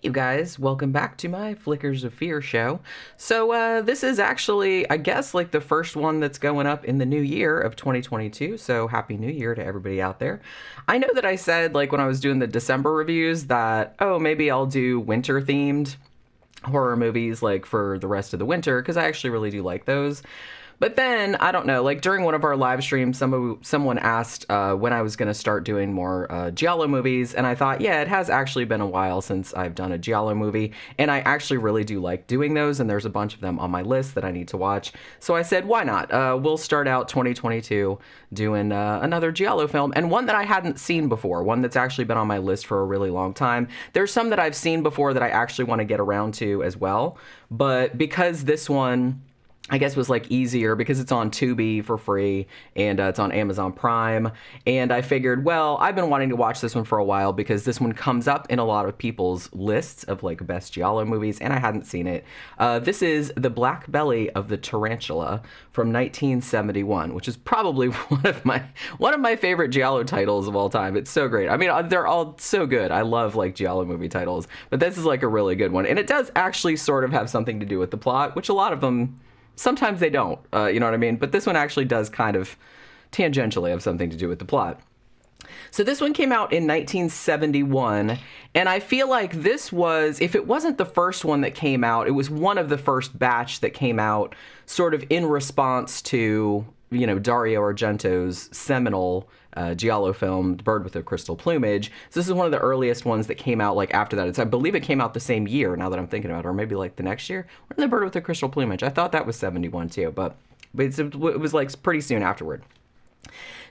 You guys, welcome back to my Flickers of Fear show. So this is actually, I guess, like the first one that's going up in the new year of 2022. So happy new year to everybody out there. I know that I said, like, when I was doing the December reviews that, oh, maybe I'll do winter themed horror movies like for the rest of the winter, because I actually really do like those. But then, I don't know, like during one of our live streams, someone asked when I was going to start doing more Giallo movies, and I thought, yeah, it has actually been a while since I've done a Giallo movie, and I actually really do like doing those, and there's a bunch of them on my list that I need to watch. So I said, why not? We'll start out 2022 doing another Giallo film, and one that I hadn't seen before, one that's actually been on my list for a really long time. There's some that I've seen before that I actually want to get around to as well, but because this one, I guess, was like easier because it's on Tubi for free and it's on Amazon Prime. And I figured, well, I've been wanting to watch this one for a while because this one comes up in a lot of people's lists of like best Giallo movies, and I hadn't seen it. This is The Black Belly of the Tarantula from 1971, which is probably one of my favorite Giallo titles of all time. It's so great. I mean, they're all so good. I love like Giallo movie titles, but this is like a really good one. And it does actually sort of have something to do with the plot, which a lot of them, sometimes they don't, you know what I mean? But this one actually does kind of tangentially have something to do with the plot. So this one came out in 1971, and I feel like this was, if it wasn't the first one that came out, it was one of the first batch that came out sort of in response to, you know, Dario Argento's seminal Giallo film, Bird with a Crystal Plumage. So this is one of the earliest ones that came out like after that. I believe it came out the same year, now that I'm thinking about it, or maybe like the next year. When did The Bird with the Crystal Plumage? I thought that was 71 too, but it was like pretty soon afterward.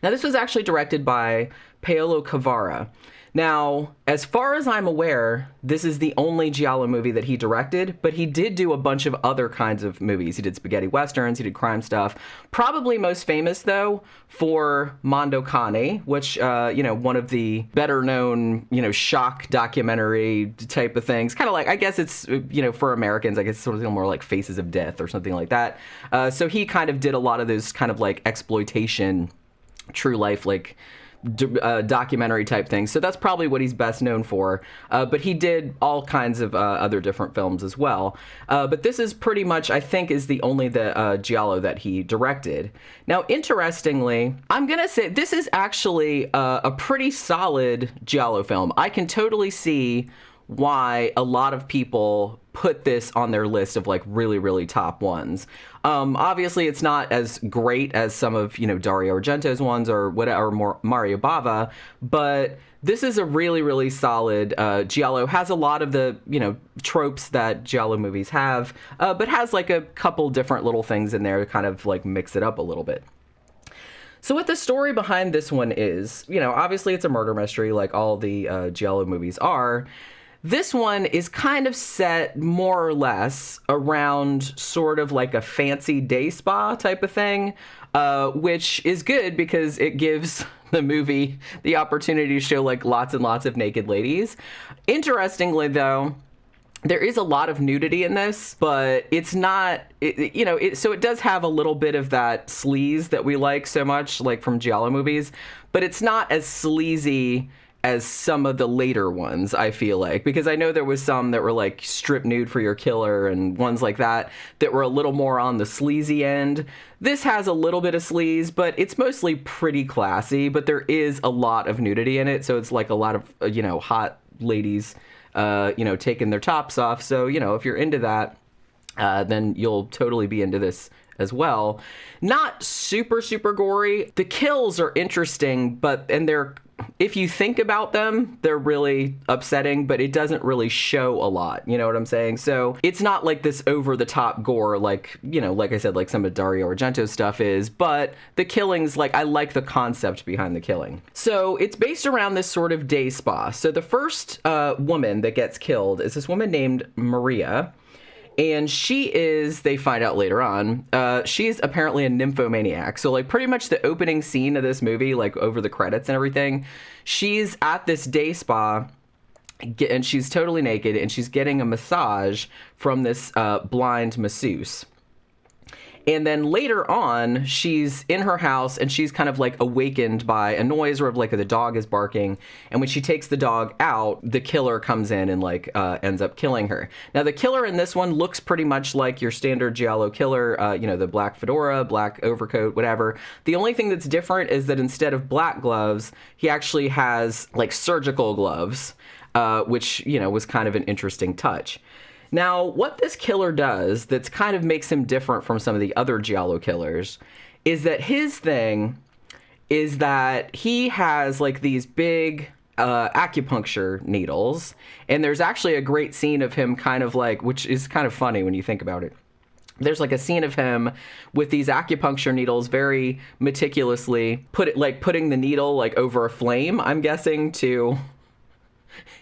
Now this was actually directed by Paolo Cavara. Now, as far as I'm aware, this is the only Giallo movie that he directed, but he did do a bunch of other kinds of movies. He did spaghetti westerns, he did crime stuff. Probably most famous, though, for Mondo Cane, which, you know, one of the better known, you know, shock documentary type of things. Kind of like, I guess it's, you know, for Americans, I guess it's something more like Faces of Death or something like that. So he kind of did a lot of those kind of like exploitation, true life, like, documentary type things. So that's probably what he's best known for. But he did all kinds of other different films as well. But this is pretty much, I think, is the only Giallo that he directed. Now, interestingly, I'm going to say this is actually a pretty solid Giallo film. I can totally see why a lot of people put this on their list of like really, really top ones. Obviously, it's not as great as some of, you know, Dario Argento's ones or whatever, or more Mario Bava, but this is a really, really solid Giallo. Has a lot of the, you know, tropes that Giallo movies have, but has like a couple different little things in there to kind of like mix it up a little bit. So what the story behind this one is, you know, obviously it's a murder mystery like all the Giallo movies are. This one is kind of set more or less around sort of like a fancy day spa type of thing, which is good because it gives the movie the opportunity to show like lots and lots of naked ladies. Interestingly, though, there is a lot of nudity in this, but it's not, you know, so it does have a little bit of that sleaze that we like so much, like from Giallo movies, but it's not as sleazy as some of the later ones, I feel like, because I know there was some that were like strip nude for your killer and ones like that were a little more on the sleazy end. This has a little bit of sleaze, but it's mostly pretty classy, but there is a lot of nudity in it, so it's like a lot of, you know, hot ladies, you know, taking their tops off. So, you know, if you're into that, then you'll totally be into this as well. Not super, super gory. The kills are interesting, and they're, if you think about them, they're really upsetting, but it doesn't really show a lot. You know what I'm saying? So it's not like this over-the-top gore like, you know, like I said, like some of Dario Argento's stuff is, but the killings, like, I like the concept behind the killing. So it's based around this sort of day spa. So the first woman that gets killed is this woman named Maria. And she is, they find out later on, she's apparently a nymphomaniac. So, like, pretty much the opening scene of this movie, like, over the credits and everything, she's at this day spa, and she's totally naked, and she's getting a massage from this blind masseuse. And then later on, she's in her house and she's kind of like awakened by a noise where like the dog is barking. And when she takes the dog out, the killer comes in and like ends up killing her. Now, the killer in this one looks pretty much like your standard Giallo killer, the black fedora, black overcoat, whatever. The only thing that's different is that instead of black gloves, he actually has like surgical gloves, which, was kind of an interesting touch. Now, what this killer does that's kind of makes him different from some of the other Giallo killers is that his thing is that he has like these big acupuncture needles. And there's actually a great scene of him kind of like, which is kind of funny when you think about it. There's like a scene of him with these acupuncture needles very meticulously putting the needle like over a flame, I'm guessing, to...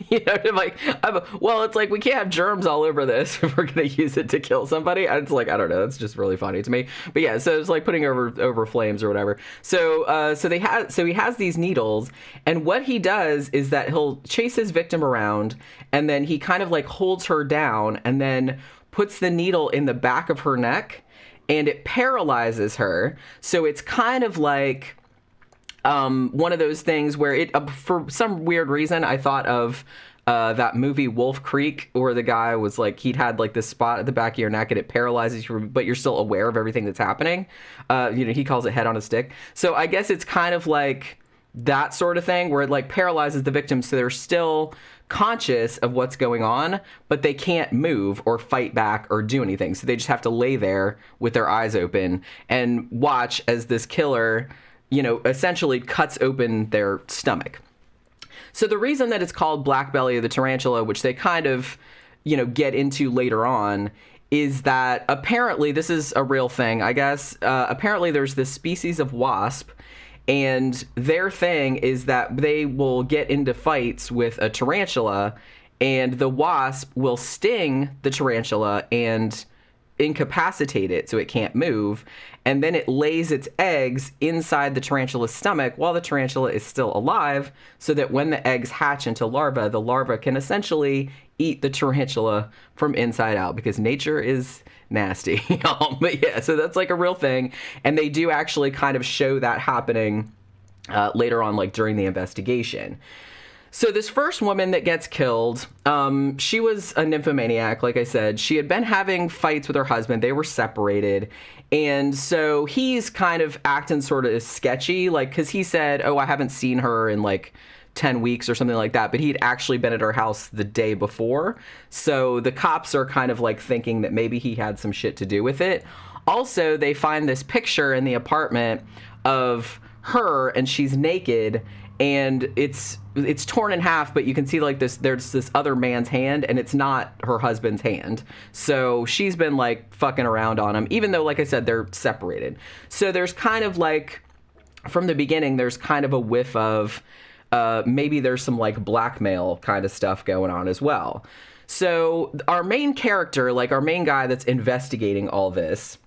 it's like we can't have germs all over this if we're going to use it to kill somebody. It's like, I don't know. It's just really funny to me. But yeah, so it's like putting over flames or whatever. So he has these needles, and what he does is that he'll chase his victim around, and then he kind of like holds her down and then puts the needle in the back of her neck, and it paralyzes her. So it's kind of like one of those things where it, for some weird reason, I thought of that movie Wolf Creek, where the guy was like, he'd had like this spot at the back of your neck and it paralyzes you, but you're still aware of everything that's happening. He calls it head on a stick. So I guess it's kind of like that sort of thing where it like paralyzes the victim. So they're still conscious of what's going on, but they can't move or fight back or do anything. So they just have to lay there with their eyes open and watch as this killer essentially cuts open their stomach. So the reason that it's called Black Belly of the Tarantula, which they kind of, get into later on, is that apparently this is a real thing, I guess. Apparently there's this species of wasp, and their thing is that they will get into fights with a tarantula, and the wasp will sting the tarantula and incapacitate it so it can't move, and then it lays its eggs inside the tarantula's stomach while the tarantula is still alive, so that when the eggs hatch into larvae, the larva can essentially eat the tarantula from inside out, because nature is nasty. But yeah, so that's like a real thing, and they do actually kind of show that happening later on, like during the investigation. So this first woman that gets killed, she was a nymphomaniac, like I said. She had been having fights with her husband. They were separated. And so he's kind of acting sort of sketchy, like, because he said, I haven't seen her in like 10 weeks or something like that. But he'd actually been at her house the day before. So the cops are kind of like thinking that maybe he had some shit to do with it. Also, they find this picture in the apartment of her, and she's naked, and it's torn in half, but you can see like there's this other man's hand, and it's not her husband's hand. So she's been like fucking around on him, even though, like I said, they're separated. So there's kind of like, from the beginning, there's kind of a whiff of maybe there's some like blackmail kind of stuff going on as well. So our main character, like our main guy that's investigating all this,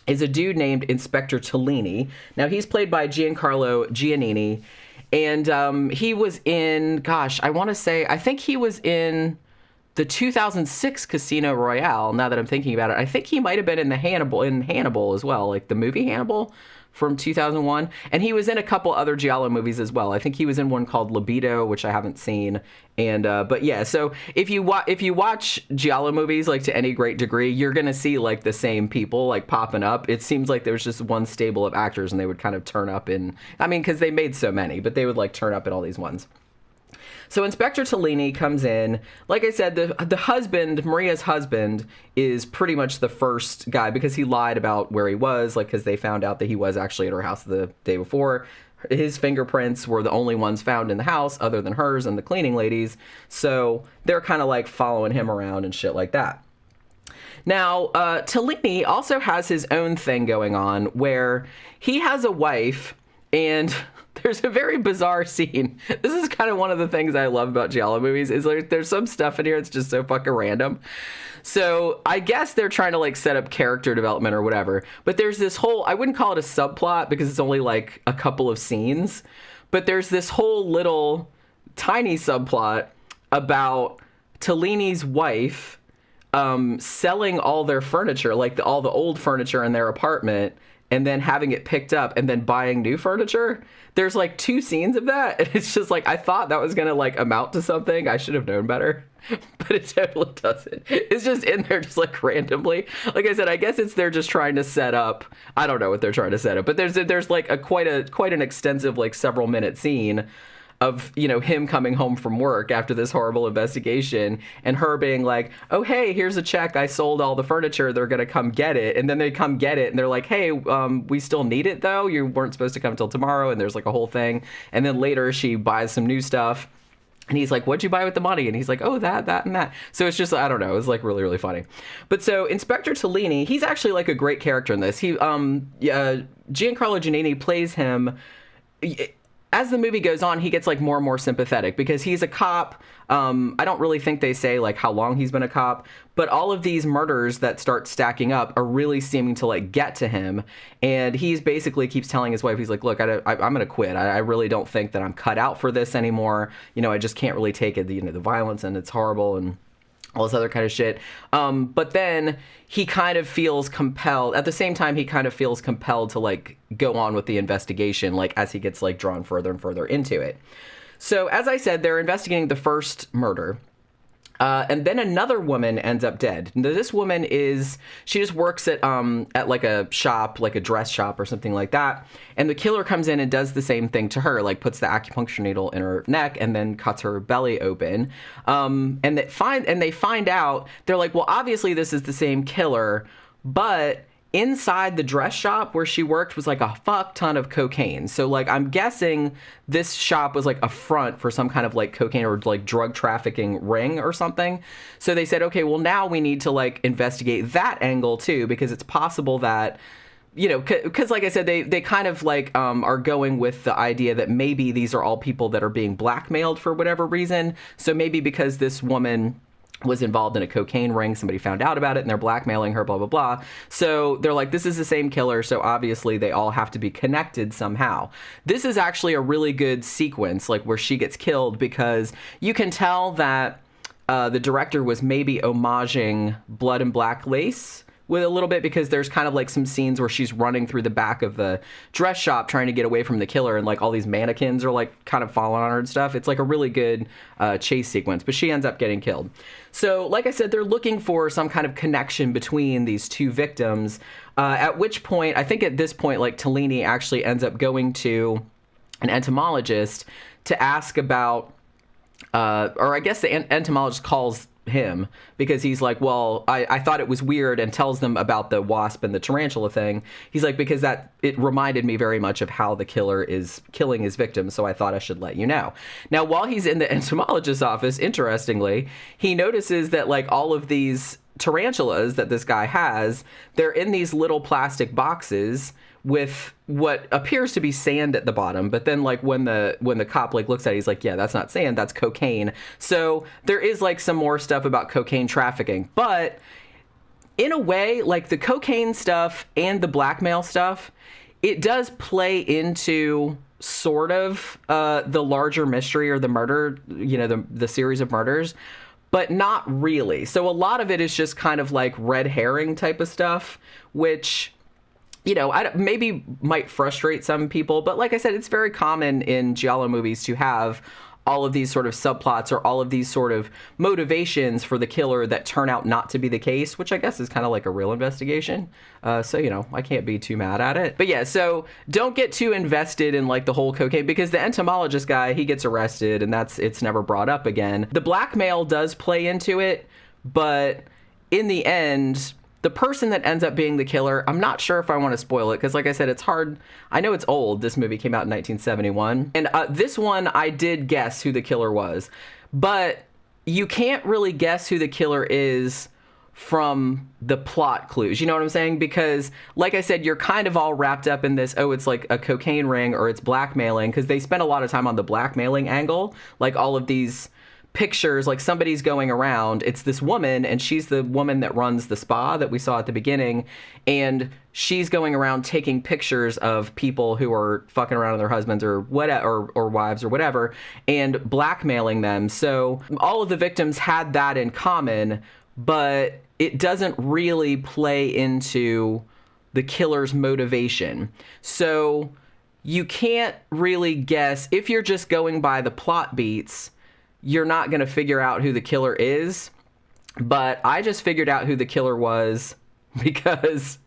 is a dude named Inspector Tellini. Now, he's played by Giancarlo Giannini, and he was in, I think he was in the 2006 Casino Royale, now that I'm thinking about it. I think he might have been in Hannibal as well, like the movie Hannibal from 2001. And he was in a couple other Giallo movies as well. I think he was in one called Libido, which I haven't seen. And but yeah, so if you watch Giallo movies like to any great degree, you're gonna see like the same people like popping up. It seems like there's just one stable of actors, and they would kind of turn up in, because they made so many, but they would like turn up in all these ones. So Inspector Tellini comes in. Like I said, the husband, Maria's husband, is pretty much the first guy, because he lied about where he was, like, because they found out that he was actually at her house the day before. His fingerprints were the only ones found in the house other than hers and the cleaning ladies. So they're kind of like following him around and shit like that. Now, Tellini also has his own thing going on where he has a wife, and there's a very bizarre scene. This is kind of one of the things I love about Giallo movies, is like there's some stuff in here that's just so fucking random. So I guess they're trying to like set up character development or whatever. But there's this whole, I wouldn't call it a subplot because it's only like a couple of scenes. But there's this whole little tiny subplot about Tellini's wife selling all their furniture, like all the old furniture in their apartment, and then having it picked up and then buying new furniture. There's like 2 scenes of that, and it's just like, I thought that was gonna like amount to something. I should have known better, but it totally doesn't. It's just in there just like randomly. Like I said, I guess they're just trying to set up, I don't know what they're trying to set up, but there's like quite an extensive, like, several minute scene of, you know, him coming home from work after this horrible investigation, and her being like, oh, hey, here's a check. I sold all the furniture. They're going to come get it. And then they come get it, and they're like, hey, we still need it, though. You weren't supposed to come till tomorrow. And there's like a whole thing. And then later she buys some new stuff. And he's like, what'd you buy with the money? And he's like, oh, that, and that. So it's just, I don't know. It's like really, really funny. But so Inspector Tellini, he's actually like a great character in this. Giancarlo Giannini plays him. As the movie goes on, he gets like more and more sympathetic because he's a cop. I don't really think they say like how long he's been a cop, but all of these murders that start stacking up are really seeming to like get to him. And he's basically keeps telling his wife, he's like, look, I'm going to quit. I really don't think that I'm cut out for this anymore. You know, I just can't really take it, the violence, and it's horrible, and all this other kind of shit. But then he kind of feels compelled. At the same time, he kind of feels compelled to like go on with the investigation, like as he gets like drawn further and further into it. So as I said, they're investigating the first murder. And then another woman ends up dead. Now, this woman she just works at like a shop, like a dress shop or something like that. And the killer comes in and does the same thing to her, like puts the acupuncture needle in her neck and then cuts her belly open. And they find out, they're like, well, obviously this is the same killer, but inside the dress shop where she worked was like a fuck ton of cocaine. So like, I'm guessing this shop was like a front for some kind of like cocaine or like drug trafficking ring or something. So they said, okay, well now we need to like investigate that angle too, because it's possible that, you know, because like I said, they kind of like are going with the idea that maybe these are all people that are being blackmailed for whatever reason. So maybe because this woman was involved in a cocaine ring, somebody found out about it and they're blackmailing her, blah, blah, blah. So they're like, this is the same killer, so obviously they all have to be connected somehow. This is actually a really good sequence, like where she gets killed, because you can tell that the director was maybe homaging Blood and Black Lace with a little bit, because there's kind of like some scenes where she's running through the back of the dress shop trying to get away from the killer, and like all these mannequins are like kind of following on her and stuff. It's like a really good chase sequence, but she ends up getting killed. So like I said, they're looking for some kind of connection between these 2 victims, at which point, I think at this point, like Tellini actually ends up going to an entomologist to ask about, or I guess the entomologist calls him because he's like, well, I thought it was weird, and tells them about the wasp and the tarantula thing. He's like, because it reminded me very much of how the killer is killing his victims, so I thought I should let you know. Now, while he's in the entomologist's office, interestingly, he notices that like all of these tarantulas that this guy has, they're in these little plastic boxes with what appears to be sand at the bottom, but then like when the cop like looks at it, he's like, yeah, that's not sand, that's cocaine. So there is like some more stuff about cocaine trafficking, but in a way, like the cocaine stuff and the blackmail stuff, it does play into sort of the larger mystery or the murder, you know, the series of murders, but not really. So a lot of it is just kind of like red herring type of stuff, which, you know, maybe might frustrate some people, but like I said, it's very common in Giallo movies to have all of these sort of subplots or all of these sort of motivations for the killer that turn out not to be the case, which I guess is kind of like a real investigation. So, you know, I can't be too mad at it. But yeah, so don't get too invested in like the whole cocaine, because the entomologist guy, he gets arrested and it's never brought up again. The blackmail does play into it, but in the end, the person that ends up being the killer, I'm not sure if I want to spoil it, because like I said, it's hard. I know it's old. This movie came out in 1971. And this one, I did guess who the killer was. But you can't really guess who the killer is from the plot clues. You know what I'm saying? Because like I said, you're kind of all wrapped up in this, oh, it's like a cocaine ring or it's blackmailing, because they spent a lot of time on the blackmailing angle. Like all of these pictures, like somebody's going around, it's this woman, and she's the woman that runs the spa that we saw at the beginning, and she's going around taking pictures of people who are fucking around with their husbands or whatever, or wives or whatever, and blackmailing them. So all of the victims had that in common, but it doesn't really play into the killer's motivation. So you can't really guess. If you're just going by the plot beats, you're not going to figure out who the killer is. But I just figured out who the killer was because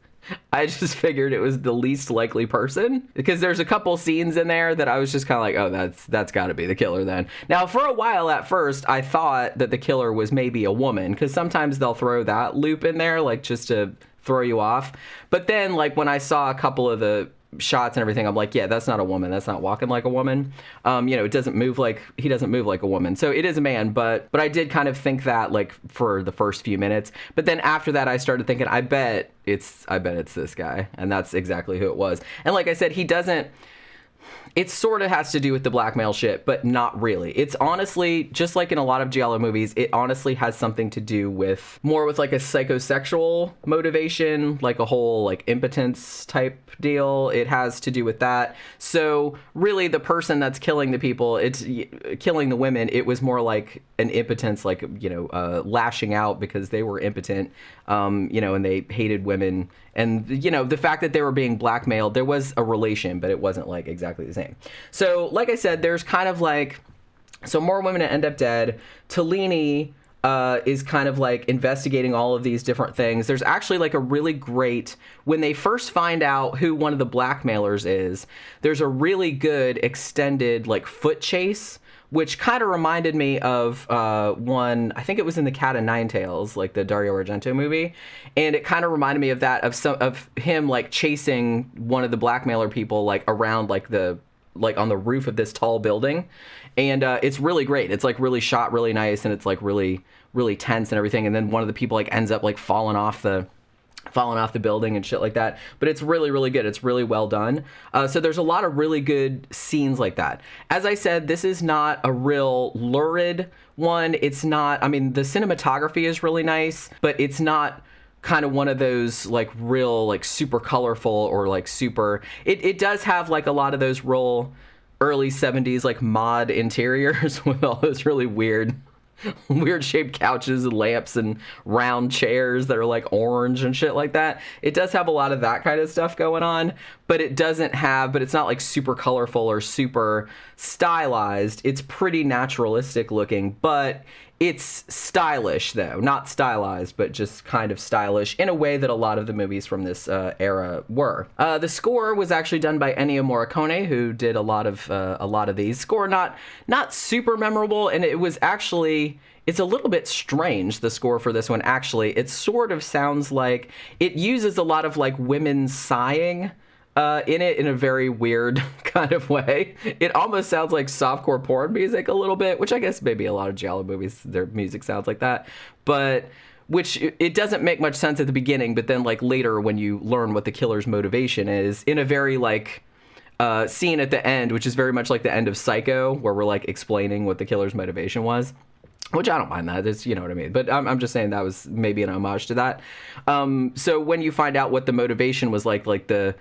I just figured it was the least likely person, because there's a couple scenes in there that I was just kind of like, oh, that's got to be the killer then. Now, for a while at first, I thought that the killer was maybe a woman, because sometimes they'll throw that loop in there, like just to throw you off. But then, like, when I saw a couple of the shots and everything, I'm like, yeah, that's not a woman. That's not walking like a woman. It doesn't move like, he doesn't move like a woman. So it is a man, but I did kind of think that, like, for the first few minutes. But then after that, I started thinking, I bet it's this guy. And that's exactly who it was. And like I said, it sort of has to do with the blackmail shit, but not really. It's honestly, just like in a lot of Giallo movies, it honestly has something to do with more with like a psychosexual motivation, like a whole like impotence type deal. It has to do with that. So really the person that's killing the people, it's killing the women, it was more like an impotence, like, lashing out because they were impotent, and they hated women. And, the fact that they were being blackmailed, there was a relation, but it wasn't like exactly the same. So like I said, there's kind of like, so more women end up dead. Tellini is kind of like investigating all of these different things. There's actually like a really great, when they first find out who one of the blackmailers is, there's a really good extended like foot chase, which kind of reminded me of one, I think it was in The Cat o' Nine Tails, like the Dario Argento movie. And it kind of reminded me of that, of him like chasing one of the blackmailer people like around like on the roof of this tall building. And it's really great. It's like really shot really nice, and it's like really, really tense and everything. And then one of the people like ends up like falling off the building and shit like that. But it's really, really good. It's really well done. So there's a lot of really good scenes like that. As I said, this is not a real lurid one. It's not, I mean, the cinematography is really nice, but it's not kind of one of those like real, like super colorful or like super, it does have like a lot of those real early 70s like mod interiors with all those really weird shaped couches and lamps and round chairs that are like orange and shit like that. It does have a lot of that kind of stuff going on, but it's not like super colorful or super stylized. It's pretty naturalistic looking, but it's stylish though, not stylized, but just kind of stylish in a way that a lot of the movies from this era were. The score was actually done by Ennio Morricone, who did a lot of these. Score not super memorable, and it was actually, it's a little bit strange, the score for this one, actually. It sort of sounds like, it uses a lot of like women sighing in it in a very weird kind of way. It almost sounds like softcore porn music a little bit, which I guess maybe a lot of Giallo movies, their music sounds like that. But which it doesn't make much sense at the beginning, but then like later when you learn what the killer's motivation is, in a very like scene at the end, which is very much like the end of Psycho, where we're like explaining what the killer's motivation was. Which I don't mind that. It's, you know what I mean? But I'm just saying that was maybe an homage to that. So when you find out what the motivation was like the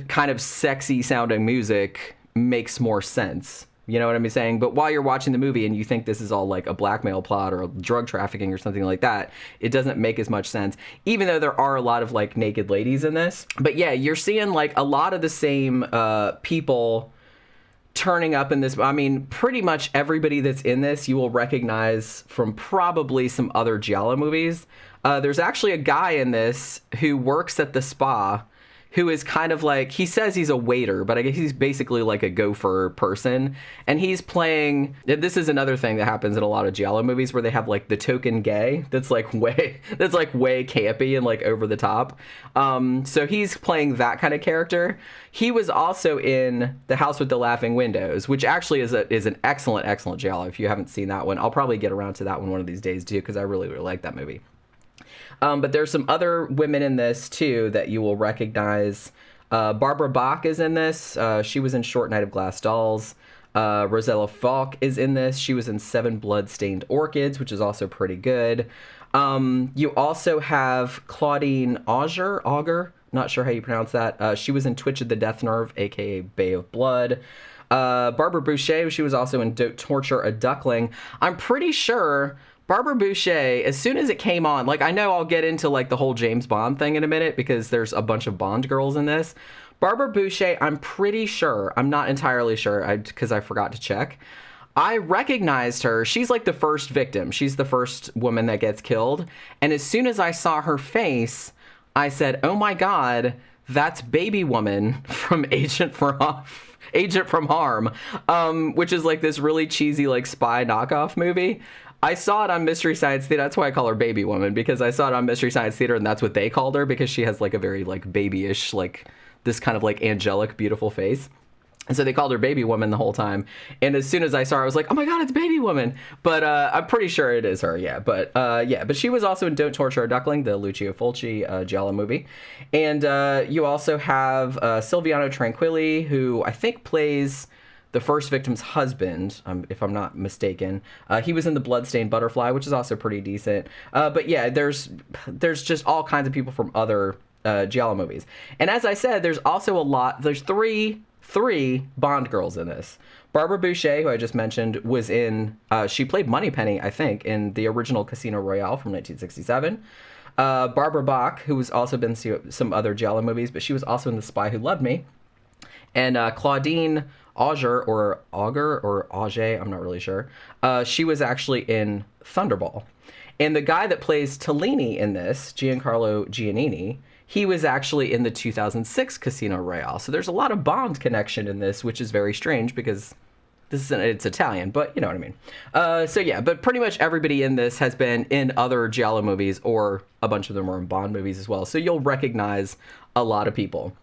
kind of sexy sounding music makes more sense. You know what I'm saying? But while you're watching the movie and you think this is all like a blackmail plot or drug trafficking or something like that, it doesn't make as much sense, even though there are a lot of like naked ladies in this. But yeah, you're seeing like a lot of the same people turning up in this. I mean, pretty much everybody that's in this you will recognize from probably some other Giallo movies. There's actually a guy in this who works at the spa, who is kind of like, he says he's a waiter, but I guess he's basically like a gopher person. And he's playing, this is another thing that happens in a lot of Giallo movies where they have like the token gay that's like way campy and like over the top. So he's playing that kind of character. He was also in The House with the Laughing Windows, which actually is an excellent Giallo. If you haven't seen that one, I'll probably get around to that one of these days too, because I really, really like that movie. But there's some other women in this, too, that you will recognize. Barbara Bach is in this. She was in Short Night of Glass Dolls. Rosella Falk is in this. She was in Seven Blood-Stained Orchids, which is also pretty good. You also have Claudine Auger, not sure how you pronounce that. She was in Twitch of the Death Nerve, a.k.a. Bay of Blood. Barbara Bouchet, she was also in Don't Torture a Duckling. I'm pretty sure Barbara Bouchet, as soon as it came on, like, I know I'll get into like the whole James Bond thing in a minute because there's a bunch of Bond girls in this. Barbara Bouchet, I'm pretty sure, I'm not entirely sure because I forgot to check. I recognized her. She's like the first victim. She's the first woman that gets killed. And as soon as I saw her face, I said, oh my God, that's Baby Woman from Agent from Harm, which is like this really cheesy like spy knockoff movie. I saw it on Mystery Science Theater. That's why I call her Baby Woman, because I saw it on Mystery Science Theater, and that's what they called her, because she has like a very like babyish, like this kind of like angelic, beautiful face. And so they called her Baby Woman the whole time. And as soon as I saw her, I was like, oh my God, it's Baby Woman. But I'm pretty sure it is her, yeah. But she was also in Don't Torture a Duckling, the Lucio Fulci Giallo movie. And you also have Silviano Tranquilli, who I think plays the first victim's husband, if I'm not mistaken. He was in The Bloodstained Butterfly, which is also pretty decent. But yeah, there's just all kinds of people from other Giallo movies. And as I said, there's also there's three Bond girls in this. Barbara Bouchet, who I just mentioned, was in, she played Moneypenny, I think, in the original Casino Royale from 1967. Barbara Bach, who has also been in some other Giallo movies, but she was also in The Spy Who Loved Me. And Claudine Auger, or Auger, I'm not really sure. She was actually in Thunderball. And the guy that plays Tellini in this, Giancarlo Giannini, he was actually in the 2006 Casino Royale. So there's a lot of Bond connection in this, which is very strange because it's Italian, but you know what I mean. So yeah, but pretty much everybody in this has been in other Giallo movies, or a bunch of them are in Bond movies as well. So you'll recognize a lot of people.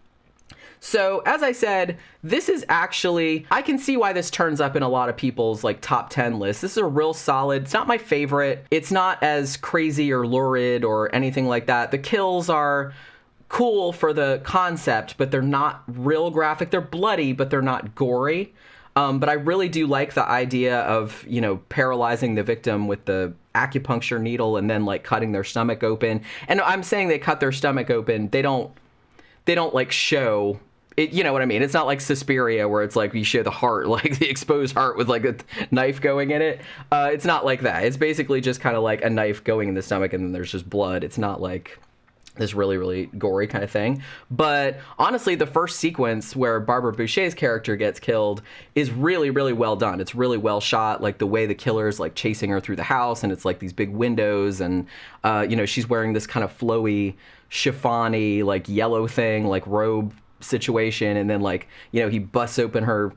So, as I said, this is actually, I can see why this turns up in a lot of people's like top 10 lists. This is a real solid, it's not my favorite. It's not as crazy or lurid or anything like that. The kills are cool for the concept, but they're not real graphic. They're bloody, but they're not gory. But I really do like the idea of, paralyzing the victim with the acupuncture needle and then like cutting their stomach open. And I'm saying they cut their stomach open. They don't like show it, you know what I mean? It's not like Suspiria where it's like you show the heart, like the exposed heart with like a knife going in it. It's not like that. It's basically just kind of like a knife going in the stomach and then there's just blood. It's not like this really, really gory kind of thing. But honestly, the first sequence where Barbara Bouchet's character gets killed is really, really well done. It's really well shot, like the way the killer's like chasing her through the house, and it's like these big windows, and she's wearing this kind of flowy, chiffon-y, like yellow thing, like robe situation, and then like he busts open her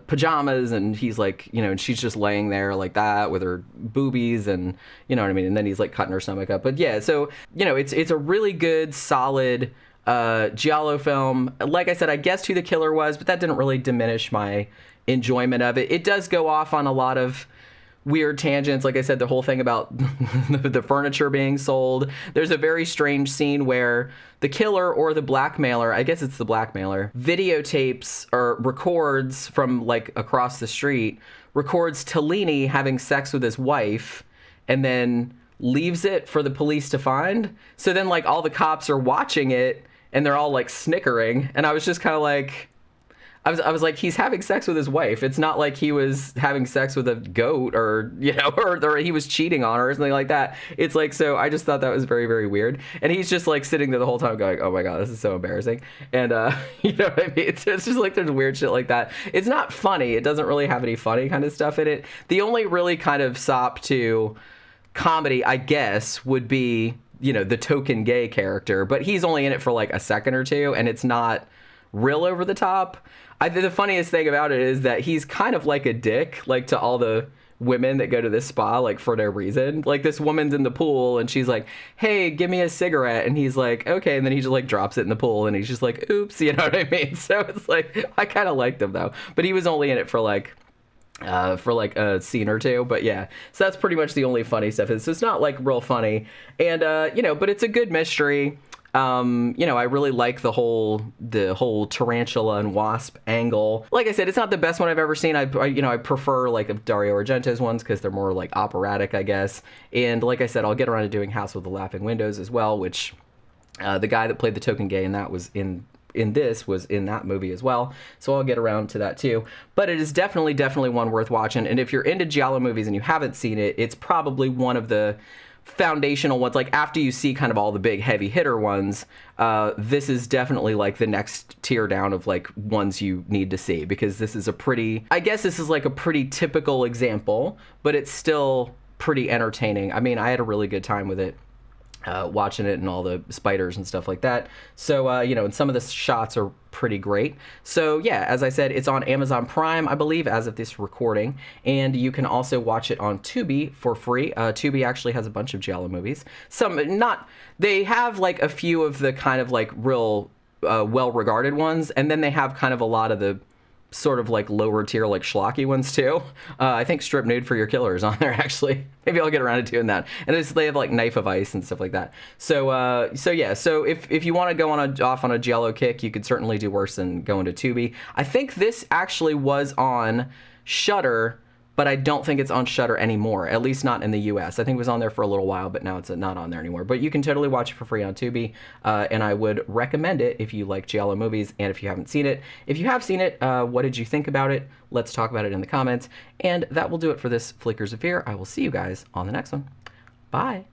pajamas, and he's like and she's just laying there like that with her boobies, and you know what I mean, and then he's like cutting her stomach up. But yeah, so it's a really good solid Giallo film. Like I said, I guessed who the killer was, but that didn't really diminish my enjoyment of it. It does go off on a lot of weird tangents. Like I said, the whole thing about the furniture being sold. There's a very strange scene where the killer or the blackmailer, I guess it's the blackmailer, videotapes or records from like across the street, records Tellini having sex with his wife, and then leaves it for the police to find. So then like all the cops are watching it and they're all like snickering. And I was just kind of like, I was like, he's having sex with his wife. It's not like he was having sex with a goat or, or he was cheating on her or something like that. It's like, so I just thought that was very, very weird. And he's just like sitting there the whole time going, oh my God, this is so embarrassing. And, you know what I mean? It's just like there's weird shit like that. It's not funny. It doesn't really have any funny kind of stuff in it. The only really kind of sop to comedy, I guess, would be, the token gay character. But he's only in it for like a second or two, and it's not real over the top. I think the funniest thing about it is that he's kind of like a dick, like to all the women that go to this spa, like for no reason. Like this woman's in the pool and she's like, hey, give me a cigarette. And he's like, okay. And then he just like drops it in the pool and he's just like, oops, you know what I mean? So it's like, I kind of liked him though, but he was only in it for like a scene or two. But yeah, so that's pretty much the only funny stuff. So it's not like real funny. And, but it's a good mystery. I really like the whole tarantula and wasp angle. Like I said, it's not the best one I've ever seen. I prefer like Dario Argento's ones because they're more like operatic, I guess. And like I said, I'll get around to doing House with the Laughing Windows as well, which the guy that played the token gay in that was in in this was in that movie as well. So I'll get around to that too. But it is definitely one worth watching. And if you're into Giallo movies and you haven't seen it, it's probably one of the foundational ones. Like after you see kind of all the big heavy hitter ones, this is definitely like the next tier down of like ones you need to see, because this is a pretty, I guess this is like a pretty typical example, but it's still pretty entertaining. I mean, I had a really good time with it. Watching it and all the spiders and stuff like that. So, you know, and some of the shots are pretty great. So, yeah, as I said, it's on Amazon Prime, I believe, as of this recording. And you can also watch it on Tubi for free. Tubi actually has a bunch of Giallo movies. Some, not, they have like a few of the kind of like real well-regarded ones. And then they have kind of a lot of the sort of like lower tier, like schlocky ones too. I think Strip Nude for Your Killer is on there actually. Maybe I'll get around to doing that. And they have like Knife of Ice and stuff like that. So yeah. So if you want to go off on a Giallo kick, you could certainly do worse than going to Tubi. I think this actually was on Shudder, but I don't think it's on Shudder anymore, at least not in the US. I think it was on there for a little while, but now it's not on there anymore. But you can totally watch it for free on Tubi, and I would recommend it if you like Giallo movies and if you haven't seen it. If you have seen it, what did you think about it? Let's talk about it in the comments. And that will do it for this Flickers of Fear. I will see you guys on the next one. Bye.